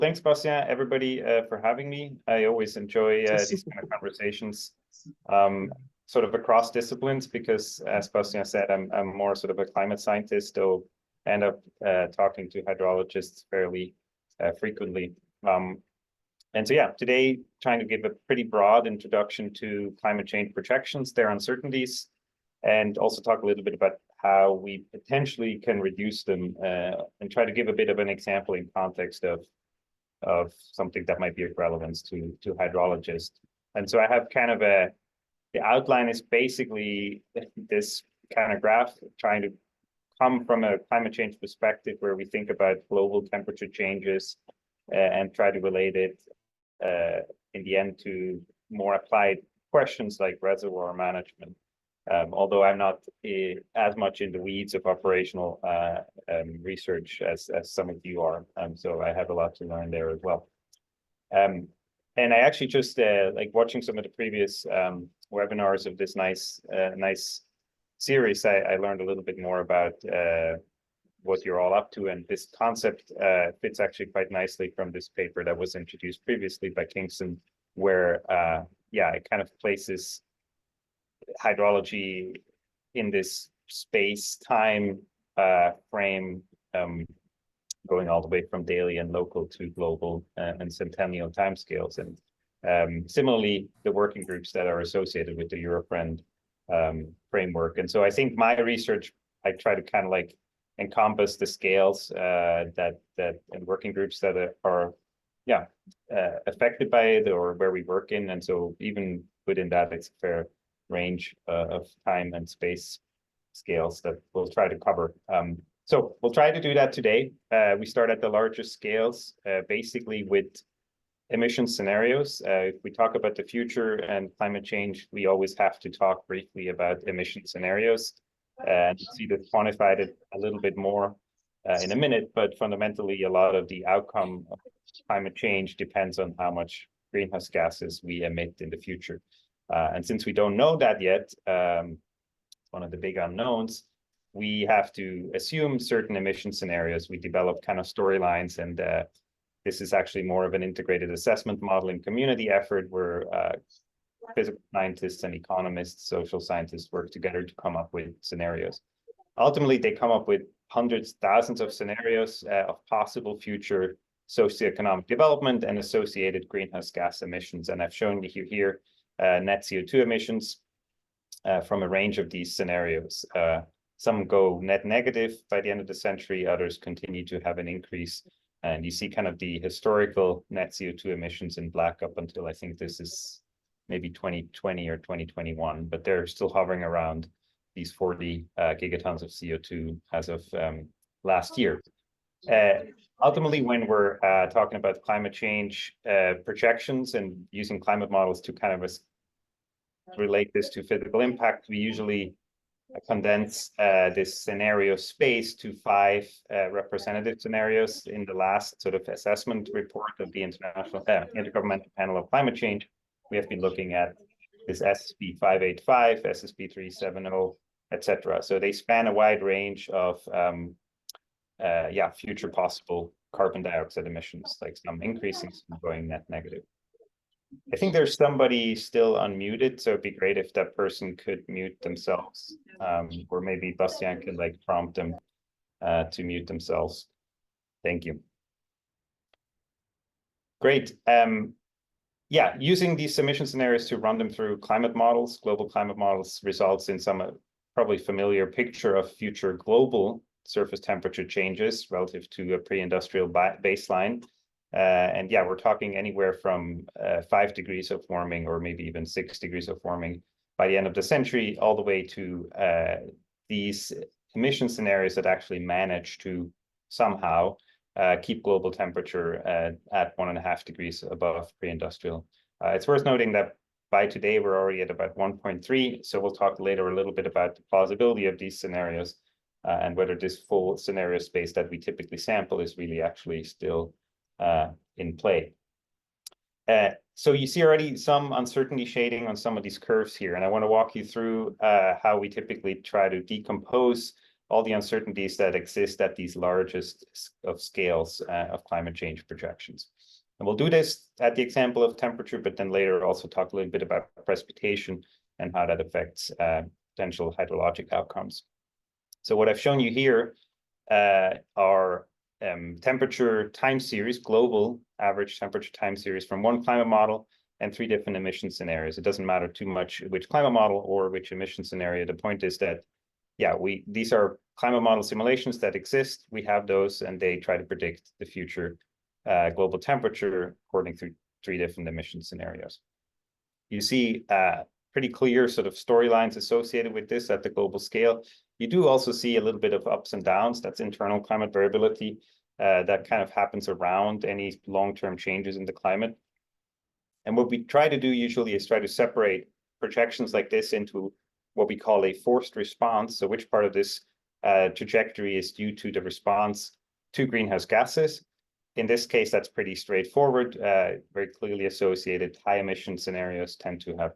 thanks, Bastian, everybody, for having me. I always enjoy these kind of conversations, sort of across disciplines, because as Bastian said, I'm more sort of a climate scientist, so I end up talking to hydrologists fairly frequently. And so, yeah, today trying to give a pretty broad introduction to climate change projections, their uncertainties, and also talk a little bit about how we potentially can reduce them, and try to give a bit of an example in context of something that might be of relevance to hydrologists. And so I have kind of the outline is basically this kind of graph trying to come from a climate change perspective where we think about global temperature changes and try to relate it in the end to more applied questions like reservoir management. Although I'm not as much in the weeds of operational research as some of you are, so I have a lot to learn there as well. And I actually just like watching some of the previous webinars of this nice series. I learned a little bit more about what you're all up to, and this concept fits actually quite nicely from this paper that was introduced previously by Kingston, where yeah, it kind of places hydrology in this space-time frame, going all the way from daily and local to global and centennial timescales. And similarly, the working groups that are associated with the Eurofriend framework. And so I think my research, I try to kind of like encompass the scales that and working groups that are yeah affected by it, or where we work in. And so even within that, it's a fair range of time and space scales that we'll try to cover. So we'll try to do that today. We start at the largest scales, basically with emission scenarios. If we talk about the future and climate change, we always have to talk briefly about emission scenarios and see that quantified it a little bit more in a minute. But fundamentally, a lot of the outcome of climate change depends on how much greenhouse gases we emit in the future. And since we don't know that yet, one of the big unknowns, we have to assume certain emission scenarios. We develop kind of storylines, and this is actually more of an integrated assessment modeling community effort where physical scientists and economists, social scientists work together to come up with scenarios. Ultimately, they come up with hundreds, thousands of scenarios of possible future socioeconomic development and associated greenhouse gas emissions. And I've shown you here net CO2 emissions from a range of these scenarios. Some go net negative by the end of the century, others continue to have an increase. And you see kind of the historical net CO2 emissions in black up until I think this is maybe 2020 or 2021, but they're still hovering around these 40 gigatons of CO2 as of last year. Ultimately, when we're talking about climate change projections and using climate models to kind of relate this to physical impact, we usually condense this scenario space to 5 representative scenarios. In the last sort of assessment report of the International Intergovernmental Panel of Climate Change, we have been looking at this SSP 585, SSP 370, etc. So they span a wide range of future possible carbon dioxide emissions, like some increasing, some going net negative. I think there's somebody still unmuted, so it'd be great if that person could mute themselves, or maybe Bastian could like prompt them to mute themselves. Thank you. Great. Yeah, using these emission scenarios to run them through climate models, global climate models, results in some probably familiar picture of future global surface temperature changes relative to a pre-industrial baseline. And yeah, we're talking anywhere from 5 degrees of warming, or maybe even 6 degrees of warming by the end of the century, all the way to these emission scenarios that actually manage to somehow keep global temperature at 1.5 degrees above pre-industrial. It's worth noting that by today, we're already at about 1.3. So we'll talk later a little bit about the plausibility of these scenarios and whether this full scenario space that we typically sample is really actually still in play. So you see already some uncertainty shading on some of these curves here, and I want to walk you through how we typically try to decompose all the uncertainties that exist at these largest of scales of climate change projections. And we'll do this at the example of temperature, but then later also talk a little bit about precipitation and how that affects potential hydrologic outcomes. So what I've shown you here are temperature time series, global average temperature time series from one climate model and 3 different emission scenarios. It doesn't matter too much which climate model or which emission scenario. The point is that, yeah, these are climate model simulations that exist. We have those, and they try to predict the future global temperature according to 3 different emission scenarios. You see pretty clear sort of storylines associated with this at the global scale. You do also see a little bit of ups and downs. That's internal climate variability that kind of happens around any long-term changes in the climate. And what we try to do usually is try to separate projections like this into what we call a forced response. So which part of this trajectory is due to the response to greenhouse gases? In this case, that's pretty straightforward, very clearly associated. High emission scenarios tend to have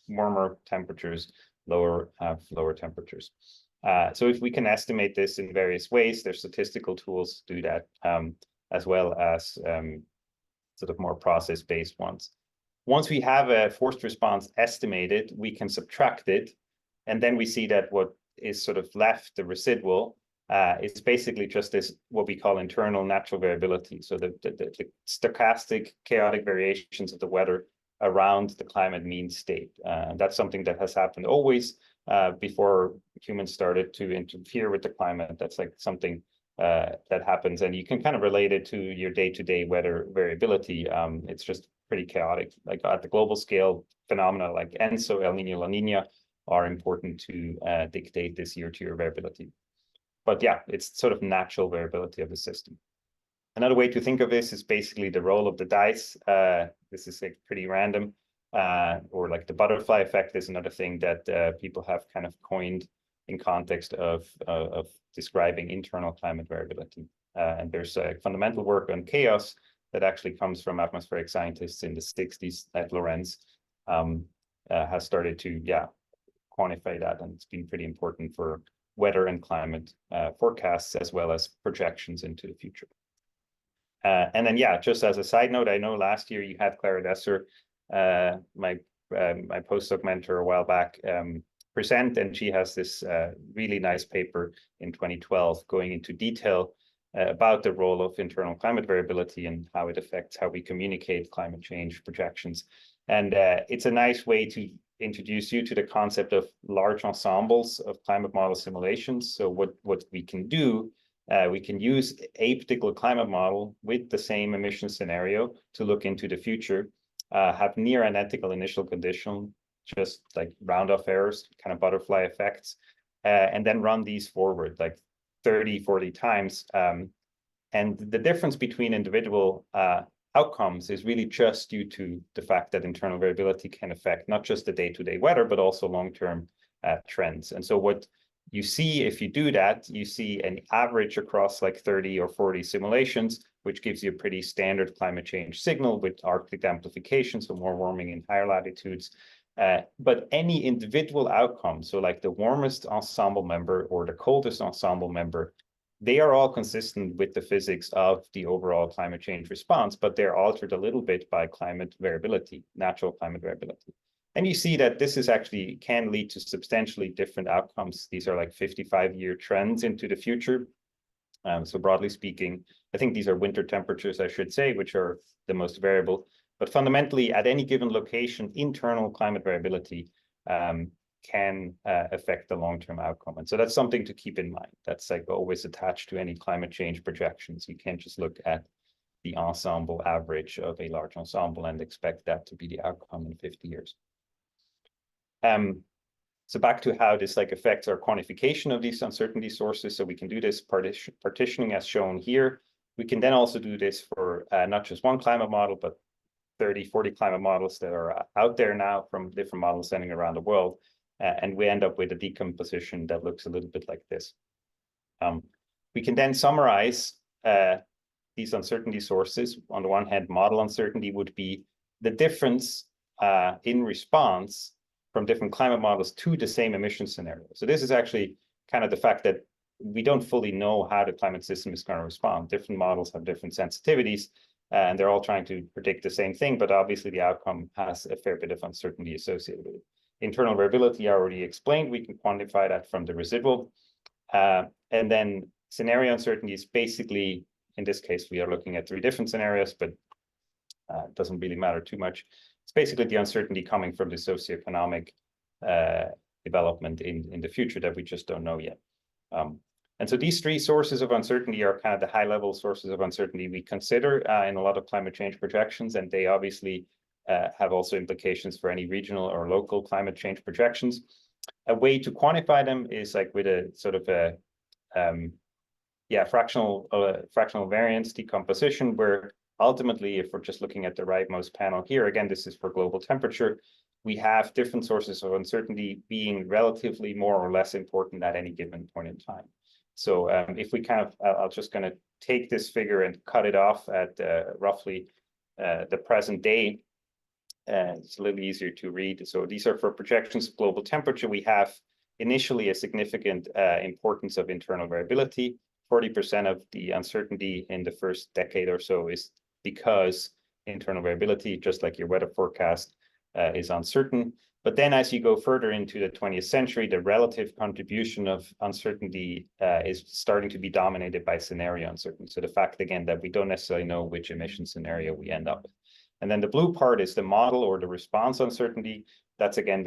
warmer temperatures, lower temperatures. So if we can estimate this in various ways, there's statistical tools to do that, as well as sort of more process-based ones. Once we have a forced response estimated, we can subtract it, and then we see that what is sort of left, the residual, is basically just this, what we call internal natural variability. So the stochastic chaotic variations of the weather around the climate mean state. And that's something that has happened always before humans started to interfere with the climate. That's like something that happens, and you can kind of relate it to your day-to-day weather variability. It's just pretty chaotic. Like at the global scale, phenomena like ENSO, El Niño, La Niña are important to dictate this year-to-year variability. But yeah, it's sort of natural variability of the system. Another way to think of this is basically the roll of the dice. This is like pretty random, or like the butterfly effect is another thing that people have kind of coined in context of describing internal climate variability. And there's fundamental work on chaos that actually comes from atmospheric scientists in the 60s at Lorentz, has started to, quantify that. And it's been pretty important for weather and climate forecasts, as well as projections into the future. And then, just as a side note, I know last year you had Clara Desser, my postdoc mentor a while back, present, and she has this really nice paper in 2012 going into detail about the role of internal climate variability and how it affects how we communicate climate change projections. And it's a nice way to introduce you to the concept of large ensembles of climate model simulations. So what we can do, we can use a particular climate model with the same emission scenario to look into the future, have near identical initial condition, just like round off errors, kind of butterfly effects, and then run these forward like 30, 40 times. And the difference between individual outcomes is really just due to the fact that internal variability can affect not just the day-to-day weather, but also long-term trends. And so what you see if you do that, you see an average across like 30 or 40 simulations, which gives you a pretty standard climate change signal with Arctic amplification, so more warming in higher latitudes. But any individual outcome, so like the warmest ensemble member or the coldest ensemble member, they are all consistent with the physics of the overall climate change response, but they're altered a little bit by climate variability, natural climate variability. And you see that this is actually can lead to substantially different outcomes. These are like 55-year trends into the future. So broadly speaking, I think these are winter temperatures, I should say, which are the most variable. But fundamentally, at any given location, internal climate variability can affect the long-term outcome. And so that's something to keep in mind. That's like always attached to any climate change projections. You can't just look at the ensemble average of a large ensemble and expect that to be the outcome in 50 years. So back to how this like affects our quantification of these uncertainty sources. So we can do this partitioning as shown here. We can then also do this for not just one climate model, but 30, 40 climate models that are out there now from different models sending around the world. And we end up with a decomposition that looks a little bit like this. We can then summarize these uncertainty sources. On the one hand, model uncertainty would be the difference in response from different climate models to the same emission scenario. So this is actually kind of the fact that we don't fully know how the climate system is going to respond. Different models have different sensitivities, and they're all trying to predict the same thing, but obviously the outcome has a fair bit of uncertainty associated with it. Internal variability I already explained. We can quantify that from the residual. And then scenario uncertainties, basically, in this case, we are looking at 3 different scenarios, but it doesn't really matter too much. It's basically the uncertainty coming from the socioeconomic development in the future that we just don't know yet. And so these 3 sources of uncertainty are kind of the high-level sources of uncertainty we consider in a lot of climate change projections, and they obviously have also implications for any regional or local climate change projections. A way to quantify them is like with a sort of a fractional variance decomposition, where ultimately, if we're just looking at the rightmost panel here, again, this is for global temperature, we have different sources of uncertainty being relatively more or less important at any given point in time. So if we kind of, I'll just kind of take this figure and cut it off at roughly the present day. It's a little easier to read. So these are for projections of global temperature. We have initially a significant importance of internal variability. 40% of the uncertainty in the first decade or so is because internal variability, just like your weather forecast, is uncertain. But then as you go further into the 20th century, the relative contribution of uncertainty is starting to be dominated by scenario uncertainty. So the fact, again, that we don't necessarily know which emission scenario we end up with. And then the blue part is the model or the response uncertainty. That's, again,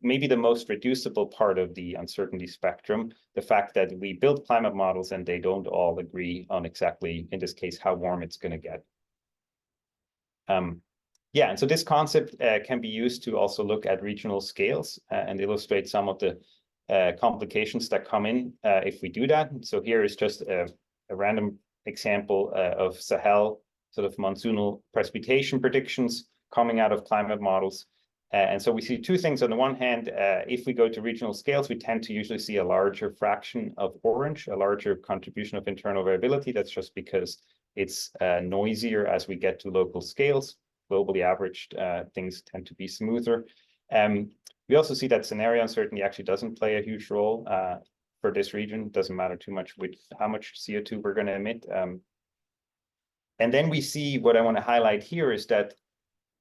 maybe the most reducible part of the uncertainty spectrum, the fact that we build climate models and they don't all agree on exactly, in this case, how warm it's going to get. Yeah, and so this concept can be used to also look at regional scales and illustrate some of the complications that come in if we do that. So here is just a random example of Sahel sort of monsoonal precipitation predictions coming out of climate models. And so we see 2 things. On the one hand, if we go to regional scales, we tend to usually see a larger fraction of orange, a larger contribution of internal variability. That's just because it's noisier as we get to local scales. Globally averaged, things tend to be smoother. We also see that scenario uncertainty actually doesn't play a huge role for this region. It doesn't matter too much with how much CO2 we're going to emit. And then we see what I want to highlight here is that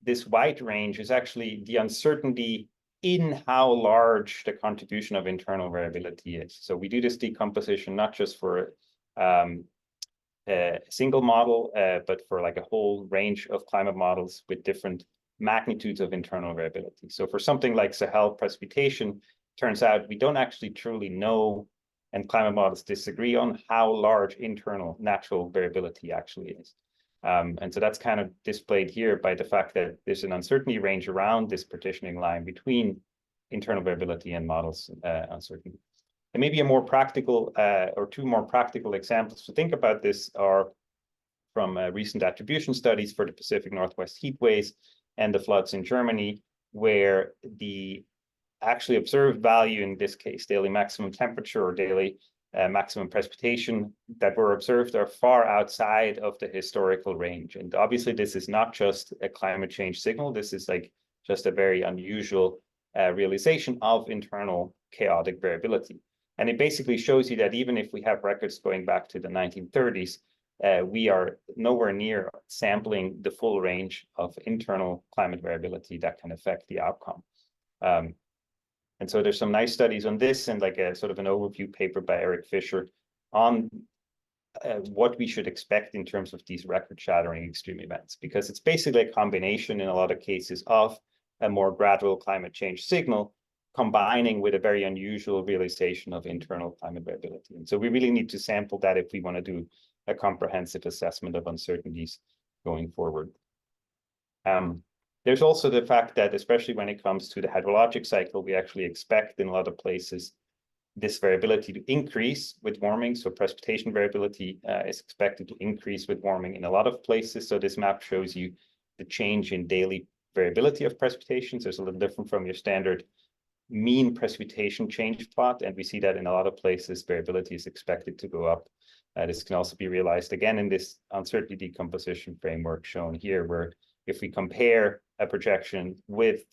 this white range is actually the uncertainty in how large the contribution of internal variability is. So we do this decomposition not just for a single model, but for like a whole range of climate models with different magnitudes of internal variability. So for something like Sahel precipitation, turns out we don't actually truly know, and climate models disagree on how large internal natural variability actually is. And so that's kind of displayed here by the fact that there's an uncertainty range around this partitioning line between internal variability and models uncertainty. And maybe a more practical or 2 more practical examples to think about this are from recent attribution studies for the Pacific Northwest heat waves and the floods in Germany, where the actually observed value, in this case, daily maximum temperature or daily maximum precipitation that were observed are far outside of the historical range. And obviously, this is not just a climate change signal. This is like just a very unusual realization of internal chaotic variability. And it basically shows you that even if we have records going back to the 1930s, we are nowhere near sampling the full range of internal climate variability that can affect the outcome. And so there's some nice studies on this and like a sort of an overview paper by Eric Fisher on what we should expect in terms of these record-shattering extreme events, because it's basically a combination in a lot of cases of a more gradual climate change signal combining with a very unusual realization of internal climate variability. And so we really need to sample that if we want to do a comprehensive assessment of uncertainties going forward. There's also the fact that, especially when it comes to the hydrologic cycle, we actually expect in a lot of places this variability to increase with warming. So precipitation variability is expected to increase with warming in a lot of places. So this map shows you the change in daily variability of precipitations. It's a little different from your standard mean precipitation change plot. And we see that in a lot of places, variability is expected to go up. This can also be realized again in this uncertainty decomposition framework shown here, where if we compare a projection with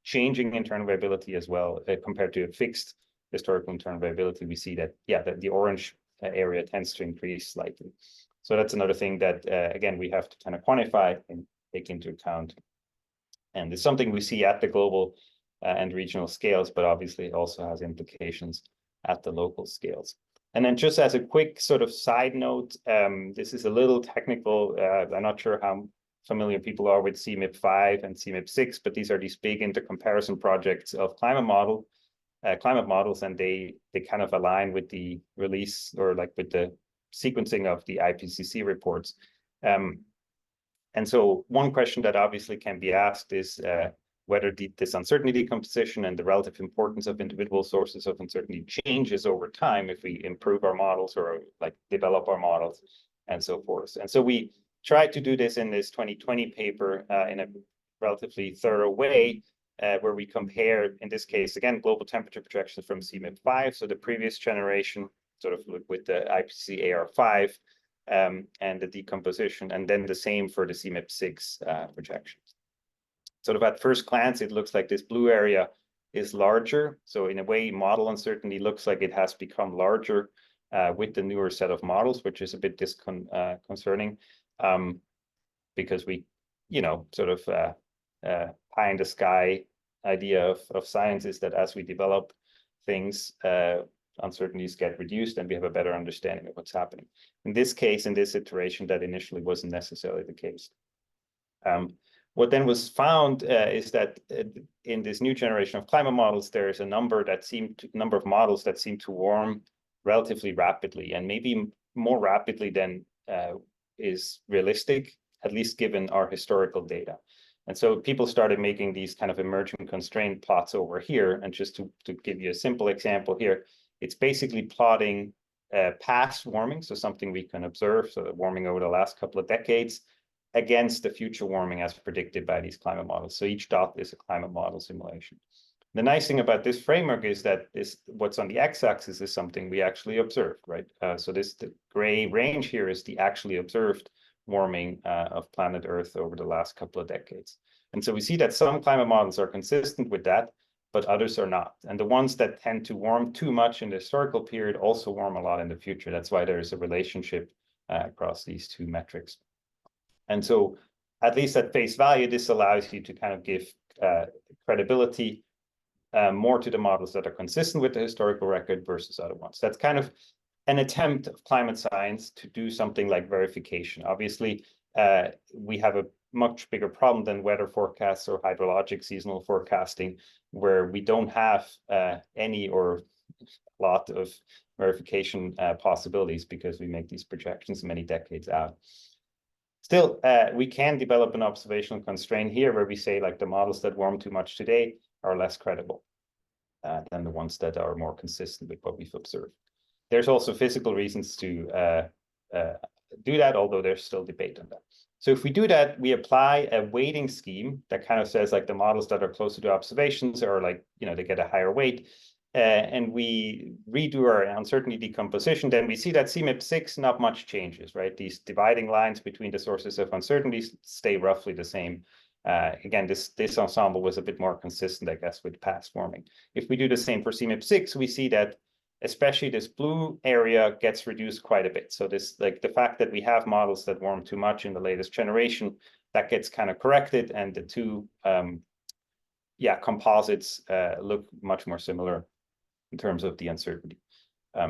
changing internal variability as well, compared to a fixed historical internal variability, we see that, yeah, that the orange area tends to increase slightly. So that's another thing that, again, we have to kind of quantify and take into account. And it's something we see at the global and regional scales, but obviously it also has implications at the local scales. And then just as a quick sort of side note, this is a little technical. I'm not sure how familiar people are with CMIP5 and CMIP6, but these are these big intercomparison projects of climate models, and they kind of align with the release or like with the sequencing of the IPCC reports. And so one question that obviously can be asked is whether this uncertainty decomposition and the relative importance of individual sources of uncertainty changes over time if we improve our models or like develop our models and so forth. And so we tried to do this in this 2020 paper in a relatively thorough way, where we compare, in this case, again, global temperature projections from CMIP5, so the previous generation, sort of with the IPCC AR5, and the decomposition, and then the same for the CMIP6 projections. Sort of at first glance, it looks like this blue area is larger. So in a way, model uncertainty looks like it has become larger with the newer set of models, which is a bit concerning, because we, sort of pie in the sky idea of science is that as we develop things, uncertainties get reduced and we have a better understanding of what's happening. In this case, in this iteration, that initially wasn't necessarily the case. What then was found is that in this new generation of climate models, there is a number of models that seem to warm relatively rapidly, and maybe more rapidly than is realistic, at least given our historical data. And so people started making these kind of emerging constraint plots over here. And just to give you a simple example here, it's basically plotting past warming, so something we can observe, so the warming over the last couple of decades, against the future warming as predicted by these climate models. So each dot is a climate model simulation. The nice thing about this framework is that what's on the x-axis is something we actually observed, right? So the gray range here is the actually observed warming of planet Earth over the last couple of decades. And so we see that some climate models are consistent with that, but others are not. And the ones that tend to warm too much in the historical period also warm a lot in the future. That's why there is a relationship across these two metrics. And so, at least at face value, this allows you to kind of give credibility more to the models that are consistent with the historical record versus other ones. That's kind of an attempt of climate science to do something like verification. Obviously, we have a much bigger problem than weather forecasts or hydrologic seasonal forecasting, where we don't have any or a lot of verification possibilities because we make these projections many decades out. Still, we can develop an observational constraint here where we say like the models that warm too much today are less credible than the ones that are more consistent with what we've observed. There's also physical reasons to do that, although there's still debate on that. So if we do that, we apply a weighting scheme that kind of says like the models that are closer to observations are like, they get a higher weight. And we redo our uncertainty decomposition, then we see that CMIP6, not much changes, right? These dividing lines between the sources of uncertainties stay roughly the same. Again, this ensemble was a bit more consistent, I guess, with past warming. If we do the same for CMIP6, we see that especially this blue area gets reduced quite a bit. So this, like the fact that we have models that warm too much in the latest generation, that gets kind of corrected, and the two composites look much more similar in terms of the uncertainty.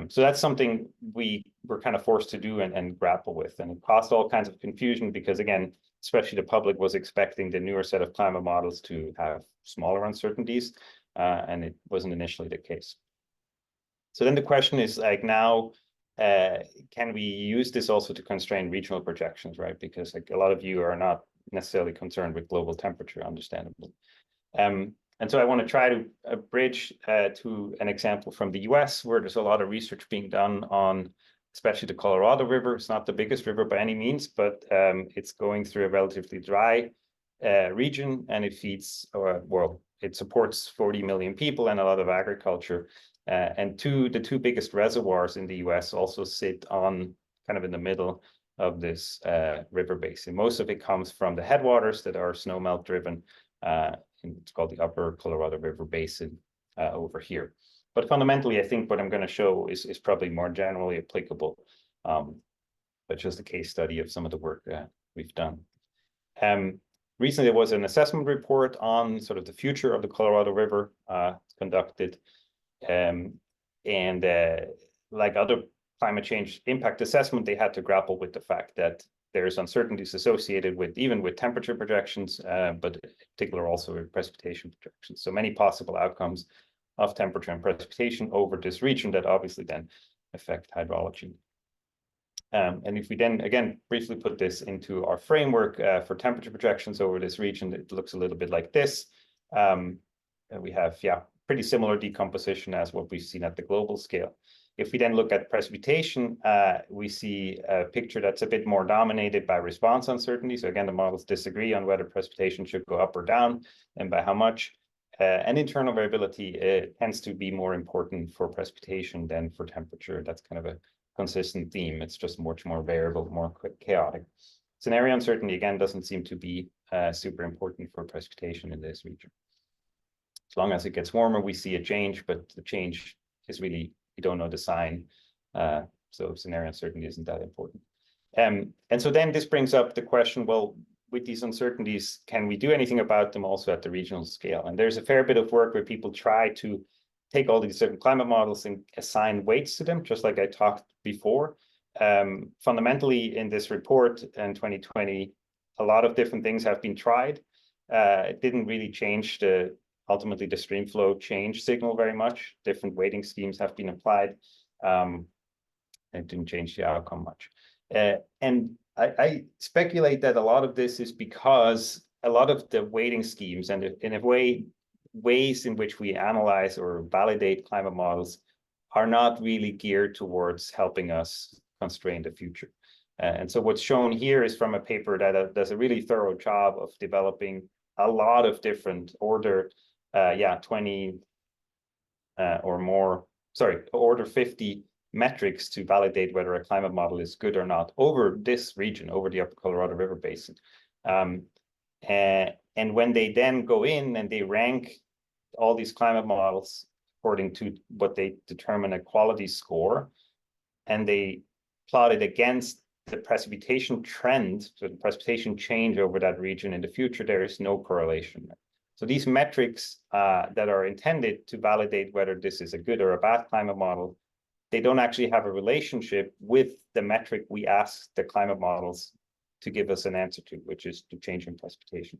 So that's something we were kind of forced to do and grapple with. And it caused all kinds of confusion because, again, especially the public was expecting the newer set of climate models to have smaller uncertainties, and it wasn't initially the case. So then the question is like now, can we use this also to constrain regional projections, right? Because like a lot of you are not necessarily concerned with global temperature, understandably. And so I want to try to bridge to an example from the US, where there's a lot of research being done on especially the Colorado River. It's not the biggest river by any means, but it's going through a relatively dry region, and it feeds, it supports 40 million people and a lot of agriculture. And the two biggest reservoirs in the US also sit on kind of in the middle of this river basin. Most of it comes from the headwaters that are snowmelt driven. It's called the Upper Colorado River Basin over here. But fundamentally, I think what I'm going to show is probably more generally applicable, but just a case study of some of the work we've done. Recently, there was an assessment report on sort of the future of the Colorado River conducted. Like other climate change impact assessment, they had to grapple with the fact that there's uncertainties associated with even with temperature projections, but in particular also with precipitation projections. So many possible outcomes of temperature and precipitation over this region that obviously then affect hydrology. And if we then, again, briefly put this into our framework for temperature projections over this region, it looks a little bit like this. And we have, pretty similar decomposition as what we've seen at the global scale. If we then look at precipitation, we see a picture that's a bit more dominated by response uncertainty. So again, the models disagree on whether precipitation should go up or down and by how much. And internal variability tends to be more important for precipitation than for temperature. That's kind of a consistent theme. It's just much more variable, more chaotic. Scenario uncertainty, again, doesn't seem to be super important for precipitation in this region. As long as it gets warmer, we see a change, but the change is really, we don't know the sign. So scenario uncertainty isn't that important. And so then this brings up the question, well, with these uncertainties, can we do anything about them also at the regional scale? And there's a fair bit of work where people try to take all these different climate models and assign weights to them, just like I talked before. Fundamentally, in this report in 2020, a lot of different things have been tried. It didn't really change ultimately the stream flow change signal very much. Different weighting schemes have been applied. It didn't change the outcome much. And I speculate that a lot of this is because a lot of the weighting schemes and in a way, ways in which we analyze or validate climate models are not really geared towards helping us constrain the future. And so what's shown here is from a paper that does a really thorough job of developing a lot of different order 20 or more, order 50 metrics to validate whether a climate model is good or not over this region, over the upper Colorado River Basin. And when they then go in and they rank all these climate models according to what they determine a quality score, and they plot it against the precipitation trend, so the precipitation change over that region in the future, there is no correlation. So these metrics that are intended to validate whether this is a good or a bad climate model, they don't actually have a relationship with the metric we ask the climate models to give us an answer to, which is the change in precipitation.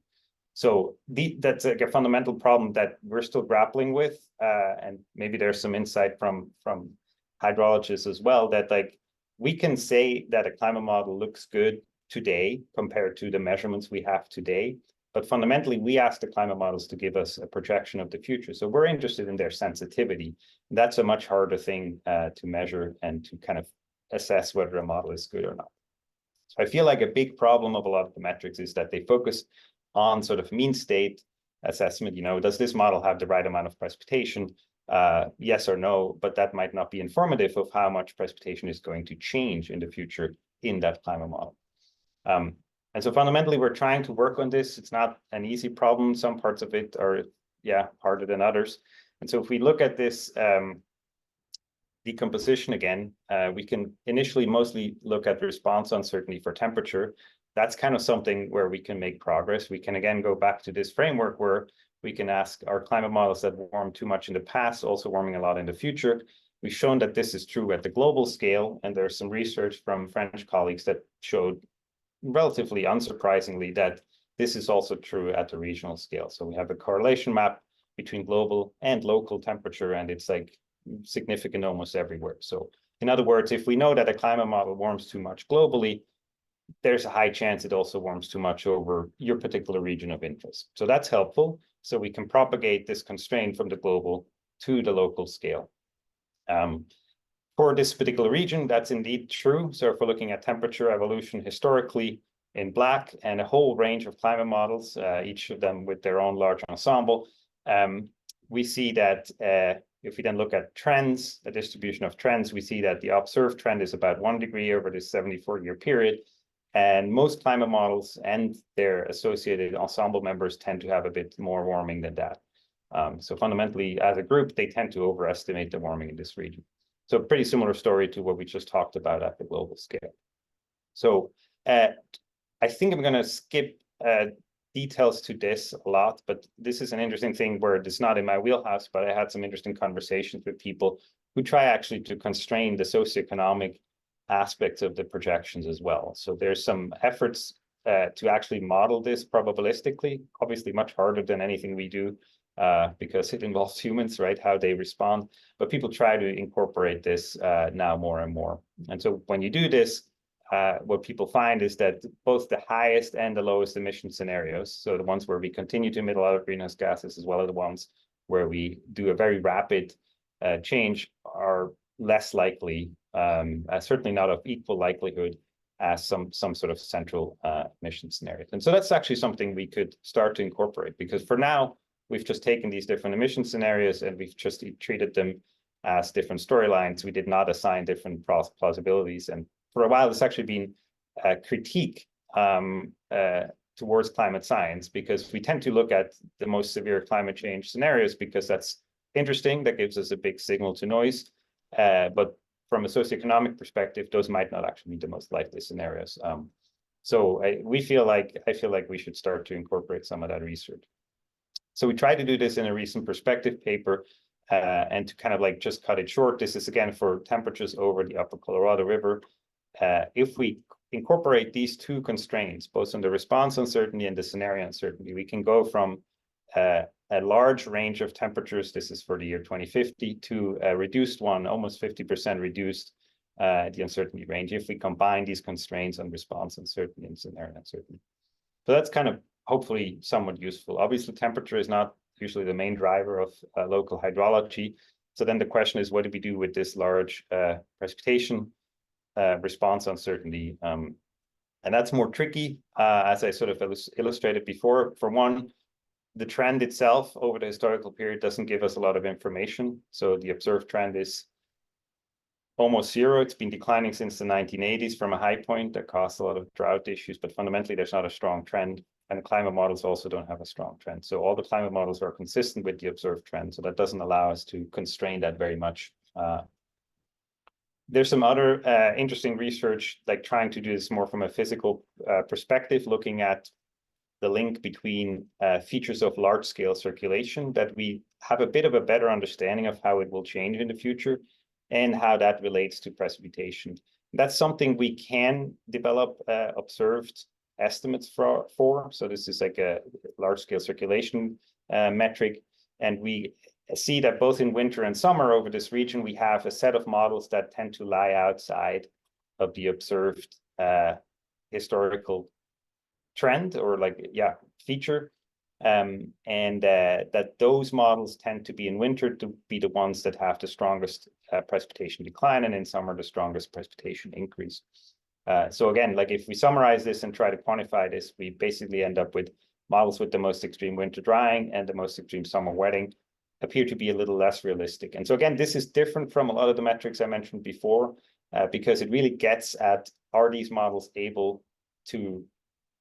So that's like a fundamental problem that we're still grappling with, and maybe there's some insight from hydrologists as well, that like we can say that a climate model looks good today compared to the measurements we have today, but fundamentally we ask the climate models to give us a projection of the future. So we're interested in their sensitivity. That's a much harder thing to measure and to kind of assess whether a model is good or not. So I feel like a big problem of a lot of the metrics is that they focus on sort of mean state assessment. Does this model have the right amount of precipitation? Yes or no, but that might not be informative of how much precipitation is going to change in the future in that climate model. And so fundamentally, we're trying to work on this. It's not an easy problem. Some parts of it are, harder than others. And so if we look at this decomposition again, we can initially mostly look at response uncertainty for temperature. That's kind of something where we can make progress. We can again go back to this framework where we can ask our climate models that warm too much in the past, also warming a lot in the future. We've shown that this is true at the global scale, and there's some research from French colleagues that showed relatively unsurprisingly that this is also true at the regional scale. So we have a correlation map between global and local temperature, and it's like significant almost everywhere. So in other words, if we know that a climate model warms too much globally, there's a high chance it also warms too much over your particular region of interest. So that's helpful. So we can propagate this constraint from the global to the local scale. For this particular region, that's indeed true. So if we're looking at temperature evolution historically in black and a whole range of climate models, each of them with their own large ensemble, we see that if we then look at trends, the distribution of trends, we see that the observed trend is about 1 degree over this 74-year period. And most climate models and their associated ensemble members tend to have a bit more warming than that. So fundamentally, as a group, they tend to overestimate the warming in this region. So pretty similar story to what we just talked about at the global scale. So I think I'm going to skip details to this a lot, but this is an interesting thing where it's not in my wheelhouse, but I had some interesting conversations with people who try actually to constrain the socioeconomic aspects of the projections as well. So there's some efforts to actually model this probabilistically, obviously much harder than anything we do because it involves humans, right, how they respond. But people try to incorporate this now more and more. And so when you do this, what people find is that both the highest and the lowest emission scenarios, so the ones where we continue to emit a lot of greenhouse gases, as well as the ones where we do a very rapid change, are less likely, certainly not of equal likelihood as some sort of central emission scenarios. And so that's actually something we could start to incorporate, because for now, we've just taken these different emission scenarios and we've just treated them as different storylines. We did not assign different plausibilities. And for a while, it's actually been a critique towards climate science, because we tend to look at the most severe climate change scenarios because that's interesting, that gives us a big signal to noise. But from a socioeconomic perspective, those might not actually be the most likely scenarios. So I feel like we should start to incorporate some of that research. So we tried to do this in a recent perspective paper, and to kind of like just cut it short, this is again for temperatures over the upper Colorado River. If we incorporate these two constraints, both on the response uncertainty and the scenario uncertainty, we can go from a large range of temperatures, this is for the year 2050, to a reduced one, almost 50% reduced the uncertainty range, if we combine these constraints on response uncertainty and scenario uncertainty. So that's kind of hopefully somewhat useful. Obviously, temperature is not usually the main driver of local hydrology. So then the question is, what do we do with this large precipitation response uncertainty? And that's more tricky, as I sort of illustrated before. For one, the trend itself over the historical period doesn't give us a lot of information. So the observed trend is almost zero. It's been declining since the 1980s from a high point that caused a lot of drought issues, but fundamentally there's not a strong trend. And climate models also don't have a strong trend. So all the climate models are consistent with the observed trend. So that doesn't allow us to constrain that very much. There's some other interesting research, like trying to do this more from a physical perspective, looking at the link between features of large-scale circulation, that we have a bit of a better understanding of how it will change in the future and how that relates to precipitation. That's something we can develop observed estimates for. So this is like a large-scale circulation metric. And we see that both in winter and summer over this region, we have a set of models that tend to lie outside of the observed historical trend, or feature. That those models tend to be in winter to be the ones that have the strongest precipitation decline, and in summer, the strongest precipitation increase. So again, like if we summarize this and try to quantify this, we basically end up with models with the most extreme winter drying and the most extreme summer wetting appear to be a little less realistic. And so again, this is different from a lot of the metrics I mentioned before, because it really gets at, are these models able to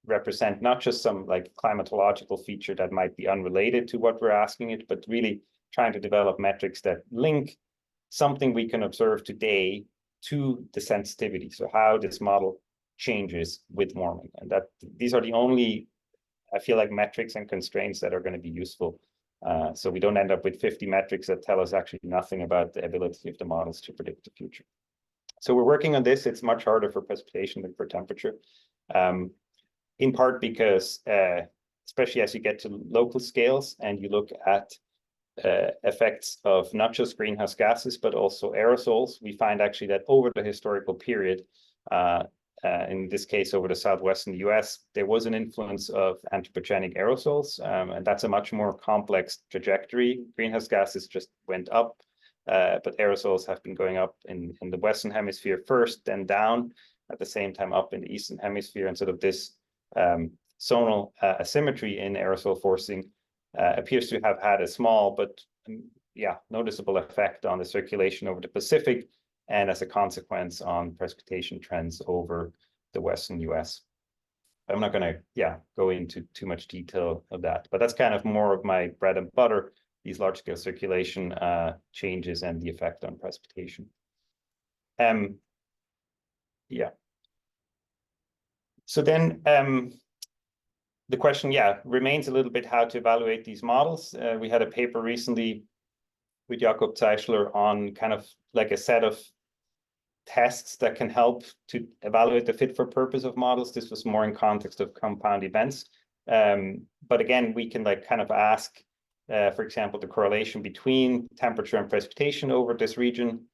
represent not just some like climatological feature that might be unrelated to what we're asking it, but really trying to develop metrics that link something we can observe today to the sensitivity. So how this model changes with warming. And that these are the only, I feel like, metrics and constraints that are going to be useful. So we don't end up with 50 metrics that tell us actually nothing about the ability of the models to predict the future. So we're working on this. It's much harder for precipitation than for temperature, in part because, especially as you get to local scales and you look at effects of not just greenhouse gases, but also aerosols, we find actually that over the historical period, in this case, over the southwestern US, there was an influence of anthropogenic aerosols, and that's a much more complex trajectory. Greenhouse gases just went up, but aerosols have been going up in the Western Hemisphere first, then down, at the same time up in the Eastern Hemisphere. And sort of this zonal asymmetry in aerosol forcing appears to have had a small but noticeable effect on the circulation over the Pacific, and as a consequence on precipitation trends over the Western US. I'm not going to go into too much detail of that, but that's kind of more of my bread and butter, these large-scale circulation changes and the effect on precipitation. Yeah. So then the question, remains a little bit how to evaluate these models. We had a paper recently with Jakob Zeichler on kind of like a set of tests that can help to evaluate the fit for purpose of models. This was more in context of compound events. But again, we can like kind of ask, for example, the correlation between temperature and precipitation over this region,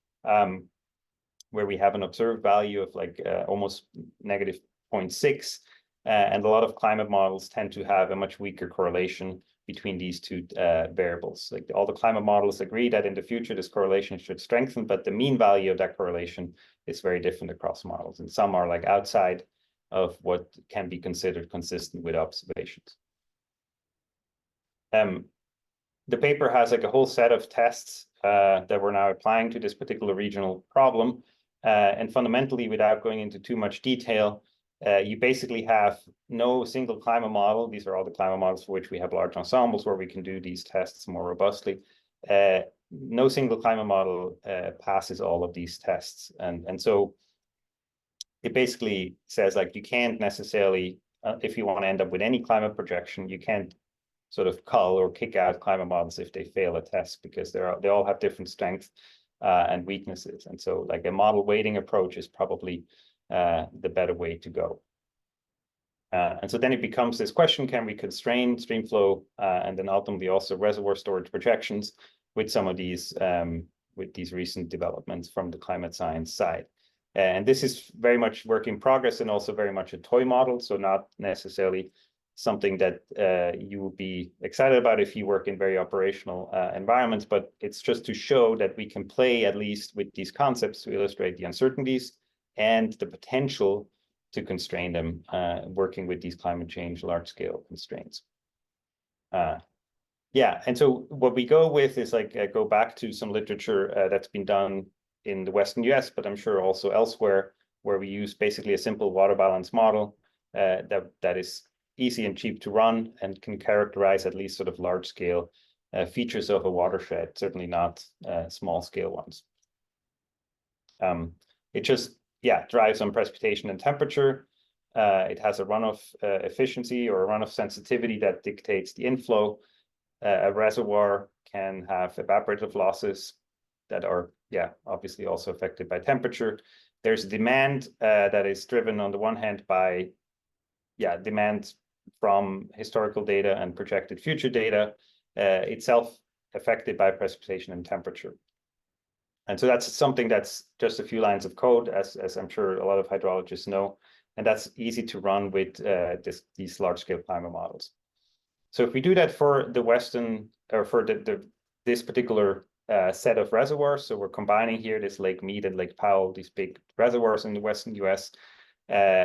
where we have an observed value of like almost negative 0.6. And a lot of climate models tend to have a much weaker correlation between these two variables. Like all the climate models agree that in the future, this correlation should strengthen, but the mean value of that correlation is very different across models. And some are like outside of what can be considered consistent with observations. The paper has like a whole set of tests that we're now applying to this particular regional problem. And fundamentally, without going into too much detail, you basically have no single climate model. These are all the climate models for which we have large ensembles where we can do these tests more robustly. No single climate model passes all of these tests. And so it basically says like you can't necessarily, if you want to end up with any climate projection, you can't sort of cull or kick out climate models if they fail a test, because they all have different strengths and weaknesses. And so like a model weighting approach is probably the better way to go. And so then it becomes this question, can we constrain streamflow and then ultimately also reservoir storage projections with some of these with these recent developments from the climate science side? And this is very much work in progress and also very much a toy model, so not necessarily something that you would be excited about if you work in very operational environments, but it's just to show that we can play at least with these concepts to illustrate the uncertainties and the potential to constrain them, working with these climate change large-scale constraints. And so what we go with is like go back to some literature that's been done in the Western US, but I'm sure also elsewhere, where we use basically a simple water balance model that is easy and cheap to run and can characterize at least sort of large-scale features of a watershed, certainly not small-scale ones. It just drives on precipitation and temperature. It has a runoff efficiency or a runoff sensitivity that dictates the inflow. A reservoir can have evaporative losses that are, obviously also affected by temperature. There's demand that is driven on the one hand by, demand from historical data and projected future data, itself affected by precipitation and temperature. And so that's something that's just a few lines of code, as I'm sure a lot of hydrologists know, and that's easy to run with these large-scale climate models. So if we do that for the Western, or for this particular set of reservoirs, so we're combining here this Lake Mead and Lake Powell, these big reservoirs in the Western US,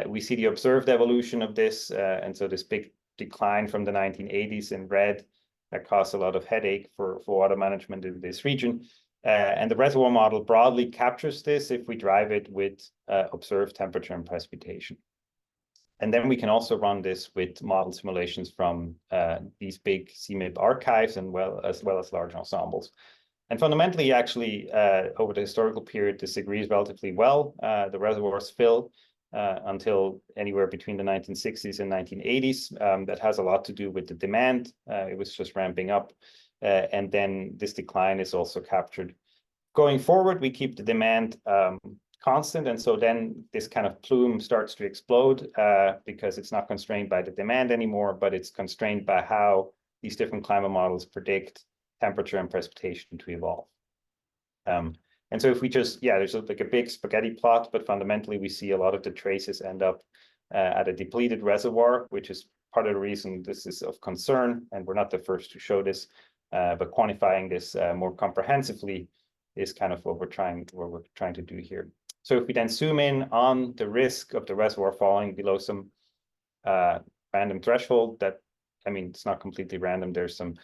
we see the observed evolution of this, and so this big decline from the 1980s in red that caused a lot of headache for water management in this region. And the reservoir model broadly captures this if we drive it with observed temperature and precipitation. And then we can also run this with model simulations from these big CMIP archives and as well as large ensembles. And fundamentally, actually, over the historical period, this agrees relatively well. The reservoirs fill until anywhere between the 1960s and 1980s. That has a lot to do with the demand. It was just ramping up. And then this decline is also captured. Going forward, we keep the demand constant. And so then this kind of plume starts to explode because it's not constrained by the demand anymore, but it's constrained by how these different climate models predict temperature and precipitation to evolve. And so if we just, there's like a big spaghetti plot, but fundamentally we see a lot of the traces end up at a depleted reservoir, which is part of the reason this is of concern. And we're not the first to show this, but quantifying this more comprehensively is kind of what we're trying to do here. So if we then zoom in on the risk of the reservoir falling below some random threshold, it's not completely random. There's some,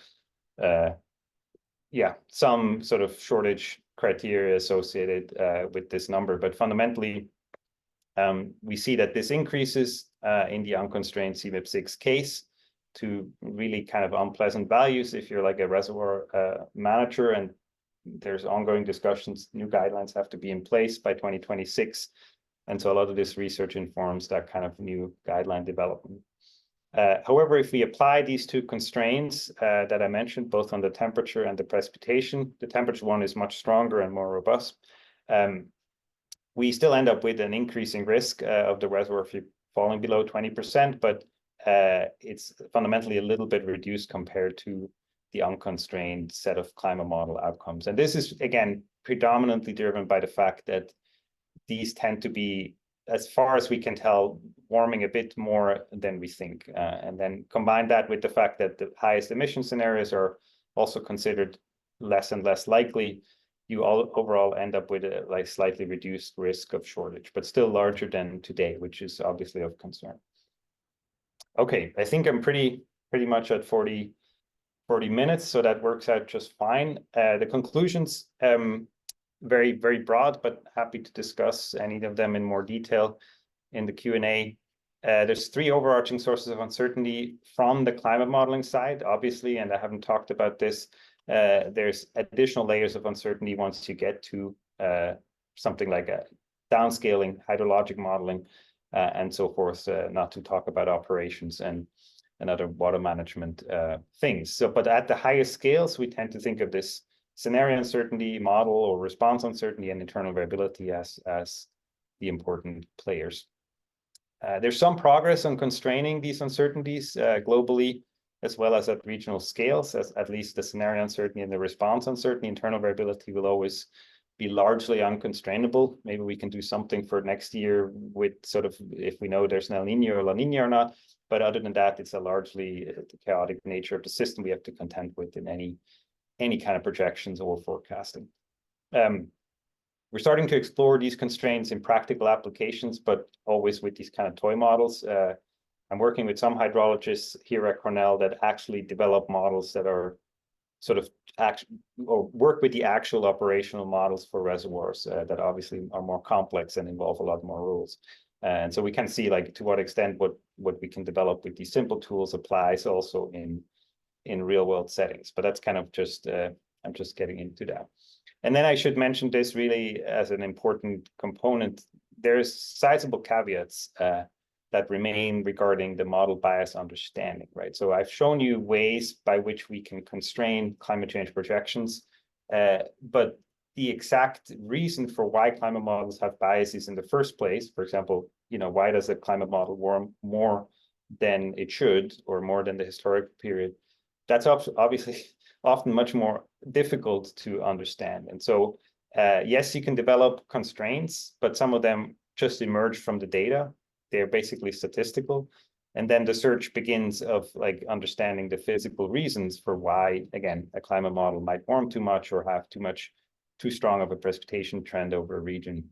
some sort of shortage criteria associated with this number, but fundamentally, we see that this increases in the unconstrained CMIP6 case, to really kind of unpleasant values if you're like a reservoir manager, and there's ongoing discussions. New guidelines have to be in place by 2026. And so a lot of this research informs that kind of new guideline development. However, if we apply these two constraints that I mentioned, both on the temperature and the precipitation, the temperature one is much stronger and more robust. We still end up with an increasing risk of the reservoir if you're falling below 20%, but it's fundamentally a little bit reduced compared to the unconstrained set of climate model outcomes. And this is, again, predominantly driven by the fact that these tend to be, as far as we can tell, warming a bit more than we think. And then combine that with the fact that the highest emission scenarios are also considered less and less likely, you all overall end up with a like slightly reduced risk of shortage, but still larger than today, which is obviously of concern. Okay, I think I'm pretty much at 40 minutes, so that works out just fine. The conclusions, very, very broad, but happy to discuss any of them in more detail in the Q&A. There's three overarching sources of uncertainty from the climate modeling side, obviously, and I haven't talked about this. There's additional layers of uncertainty once you get to something like a downscaling, hydrologic modeling, and so forth, not to talk about operations and other water management things. So, but at the highest scales, we tend to think of this scenario uncertainty model or response uncertainty and internal variability as the important players. There's some progress on constraining these uncertainties globally, as well as at regional scales, as at least the scenario uncertainty and the response uncertainty. Internal variability will always be largely unconstrainable. Maybe we can do something for next year with sort of, if we know there's an El Nino or La Nina or not, but other than that, it's a largely the chaotic nature of the system we have to contend with in any kind of projections or forecasting. We're starting to explore these constraints in practical applications, but always with these kind of toy models. I'm working with some hydrologists here at Cornell that actually develop models that are sort of or work with the actual operational models for reservoirs that obviously are more complex and involve a lot more rules. And so we can see like to what extent what we can develop with these simple tools applies also in real world settings. But that's kind of just, I'm just getting into that. And then I should mention this really as an important component. There's sizable caveats that remain regarding the model bias understanding, right? So I've shown you ways by which we can constrain climate change projections, but the exact reason for why climate models have biases in the first place, for example, you know, why does a climate model warm more than it should or more than the historic period? That's obviously often much more difficult to understand. And so, yes, you can develop constraints, but some of them just emerge from the data. They're basically statistical. And then the search begins of like understanding the physical reasons for why, again, a climate model might warm too much or have too strong of a precipitation trend over a region.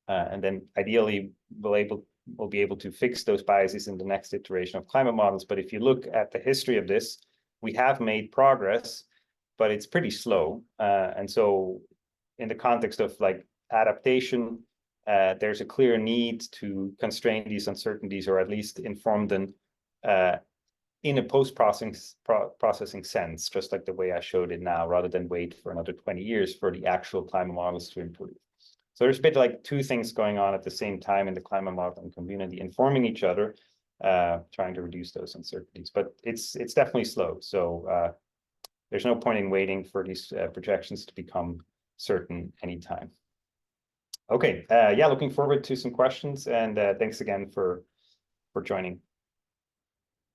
And then ideally, we'll be able to fix those biases in the next iteration of climate models. But if you look at the history of this, we have made progress, but it's pretty slow. And so in the context of like adaptation, there's a clear need to constrain these uncertainties or at least inform them in a post-processing sense, just like the way I showed it now, rather than wait for another 20 years for the actual climate models to improve. So there's a bit like two things going on at the same time in the climate modeling community, informing each other, trying to reduce those uncertainties. But it's definitely slow. So there's no point in waiting for these projections to become certain anytime. Okay, yeah, looking forward to some questions, and thanks again for joining.